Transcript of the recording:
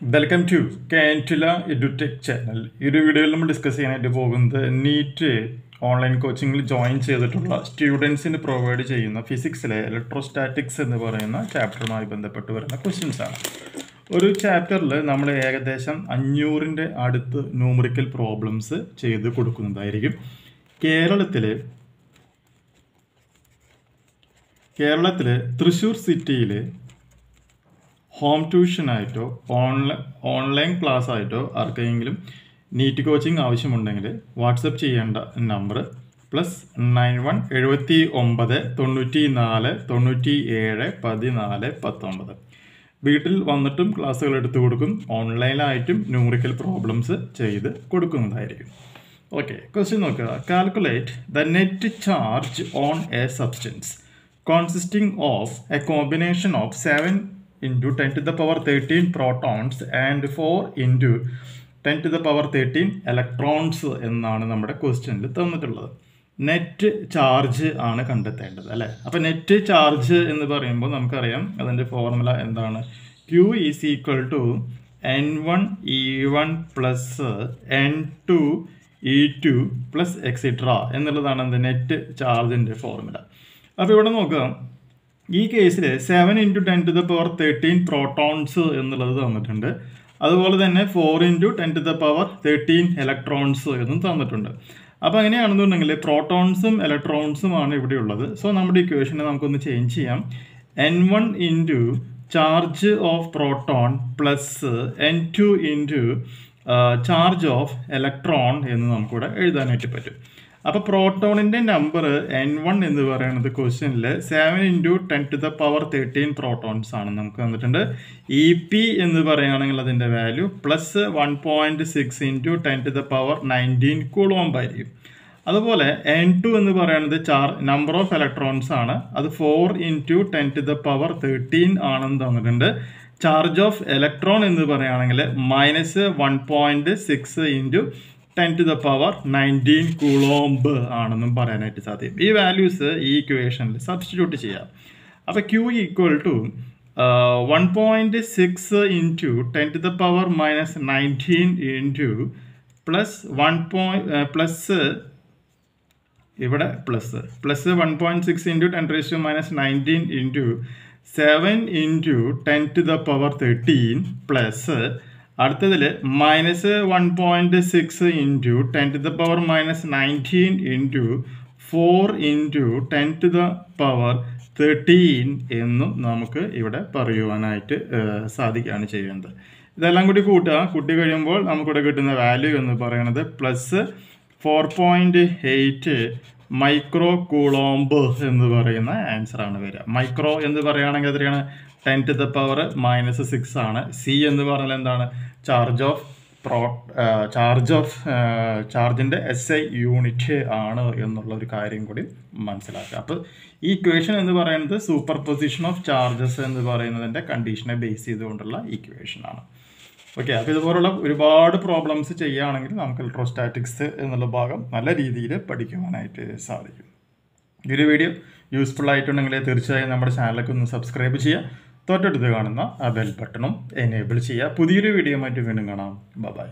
Welcome to Cantilla EduTech channel. ഈ ഒരു വീഡിയോയിൽ നമ്മൾ ഡിസ്കസ് ചെയ്യാനായിട്ട് പോകുന്നത് നീറ്റ് ഓൺലൈൻ കോച്ചിങ്ങിൽ ജോയിൻ ചെയ്തിട്ടുള്ള സ്റ്റുഡൻസിന് പ്രൊവൈഡ് ചെയ്യുന്ന ഫിസിക്സിലെ ഇലക്ട്രോസ്റ്റാറ്റിക്സ് എന്ന് പറയുന്ന ചാപ്റ്ററുമായി ബന്ധപ്പെട്ട് വരുന്ന ക്വസ്റ്റ്യൻസ് ആണ്. ഒരു ചാപ്റ്ററിൽ നമ്മൾ ഏകദേശം 500ന്റെ അടുത്ത് ന്യൂമറിക്കൽ പ്രോബ്ലംസ് ചെയ്ത് കൊടുക്കുന്നതായിരിക്കും. കേരളത്തിൽ തൃശ്ശൂർ സിറ്റിയിൽ ഹോം ട്യൂഷനായിട്ടോ ഓൺലൈൻ ക്ലാസ് ആയിട്ടോ ആർക്കെങ്കിലും നീറ്റ് കോച്ചിങ് ആവശ്യമുണ്ടെങ്കിൽ വാട്സപ്പ് ചെയ്യേണ്ട നമ്പർ +91 79 94 97 14 19. വീട്ടിൽ വന്നിട്ടും ക്ലാസ്സുകൾ എടുത്തു കൊടുക്കും, ഓൺലൈനായിട്ടും ന്യൂമറിക്കൽ പ്രോബ്ലംസ് ചെയ്ത് കൊടുക്കുന്നതായിരിക്കും. ഓക്കെ, ക്വസ്റ്റ്യൻ നോക്കുക. Calculate the net charge on A substance consisting of a combination of 7 into 10 to the power 13 protons and 4 into 10 to the power 13 electrons എന്നാണ് നമ്മുടെ ക്വസ്റ്റ്യനിൽ തന്നിട്ടുള്ളത്. നെറ്റ് ചാർജ് ആണ് കണ്ടെത്തേണ്ടത് അല്ലേ. അപ്പോൾ നെറ്റ് ചാർജ് എന്ന് പറയുമ്പോൾ നമുക്കറിയാം അതിൻ്റെ ഫോർമുല എന്താണ്. Q is equal to N1 E1 plus N2 E2 plus etcetera എന്നുള്ളതാണ് എന്ത് നെറ്റ് ചാർജിൻ്റെ ഫോർമുല. അപ്പോൾ ഇവിടെ നോക്കുക, ഈ കേസിൽ 7 into 10 to the power 13 protons എന്നുള്ളത് തന്നിട്ടുണ്ട്. അതുപോലെ തന്നെ 4 into 10 to the power 13 electrons എന്നും തന്നിട്ടുണ്ട്. അപ്പോൾ അങ്ങനെയാണെന്നുണ്ടെങ്കിൽ പ്രോട്ടോൺസും ഇലക്ട്രോൺസുമാണ് ഇവിടെ ഉള്ളത്. സോ നമ്മുടെ ഇക്വേഷനെ നമുക്കൊന്ന് ചേഞ്ച് ചെയ്യാം. N1 into charge of proton plus N2 into charge of electron എന്ന് നമുക്കിവിടെ എഴുതാനായിട്ട് പറ്റും. അപ്പോൾ പ്രോട്ടോണിൻ്റെ നമ്പർ N1 എന്ന് പറയുന്നത് ക്വസ്റ്റ്യനിൽ 7 into 10 to the power 13 protons ആണ് നമുക്ക് തന്നിട്ടുണ്ട്. EP എന്ന് പറയുകയാണെങ്കിൽ അതിൻ്റെ value +1.6 into 10 to the power 19 coulomb ആയിരിക്കും. അതുപോലെ N2 എന്ന് പറയുന്നത് നമ്പർ ഓഫ് ഇലക്ട്രോൺസ് ആണ്, അത് 4 into 10 to the power 13 ആണെന്ന് തന്നിട്ടുണ്ട്. ചാർജ് ഓഫ് ഇലക്ട്രോൺ എന്ന് പറയുകയാണെങ്കിൽ -1.6 into 10 to the power 19 coulomb ആണെന്നും പറയാനായിട്ട് സാധിക്കും. ഈ വാല്യൂസ് ഈ ഇക്വേഷനിൽ സബ്സ്റ്റിറ്റ്യൂട്ട് ചെയ്യാം. അപ്പോൾ Q equal to 1.6 into 10 to the power -19 into ഇവിടെ plus 1.6 into 10 raised to -19 into 7 into 10 to the power 13 plus അടുത്തതിൽ -1.6 into 10 to the power -19 into 4 into 10 to the power 13 എന്നും നമുക്ക് ഇവിടെ പറയുവാനായിട്ട് സാധിക്കുകയാണ് ചെയ്യുന്നത്. ഇതെല്ലാം കൂടി കൂട്ടി കഴിയുമ്പോൾ നമുക്കിവിടെ കിട്ടുന്ന വാല്യൂ എന്ന് പറയുന്നത് +4.8 മൈക്രോ കൂളോംബ് എന്ന് പറയുന്ന ആൻസറാണ് വരിക. മൈക്രോ എന്ന് പറയുകയാണെങ്കിൽ എത്രയാണ്, 10 to the power -6 ആണ്. സി എന്ന് പറഞ്ഞാൽ എന്താണ്, ചാർജിൻ്റെ SI യൂണിറ്റ് ആണ് എന്നുള്ള ഒരു കാര്യം കൂടി മനസ്സിലാക്കുക. അപ്പോൾ ഈ ഇക്വേഷൻ എന്ന് പറയുന്നത് സൂപ്പർ പൊസിഷൻ ഓഫ് ചാർജസ് എന്ന് പറയുന്നതിൻ്റെ കണ്ടീഷനെ ബേസ് ചെയ്തുകൊണ്ടുള്ള ഇക്വേഷനാണ്. ഓക്കെ, അപ്പോൾ ഇതുപോലുള്ള ഒരുപാട് പ്രോബ്ലംസ് ചെയ്യുകയാണെങ്കിൽ നമുക്ക് ഇലക്ട്രോസ്റ്റാറ്റിക്സ് എന്നുള്ള ഭാഗം നല്ല രീതിയിൽ പഠിക്കുവാനായിട്ട് സാധിക്കും. ഈ ഒരു വീഡിയോ യൂസ്ഫുൾ ആയിട്ടുണ്ടെങ്കിൽ തീർച്ചയായും നമ്മുടെ ചാനലൊക്കെ ഒന്ന് സബ്സ്ക്രൈബ് ചെയ്യുക. തൊട്ടടുത്ത് കാണുന്ന ആ ബെൽ ബട്ടണും എനേബിൾ ചെയ്യുക. പുതിയൊരു വീഡിയോ ആയിട്ട് വീണ്ടും കാണാം. ബൈ.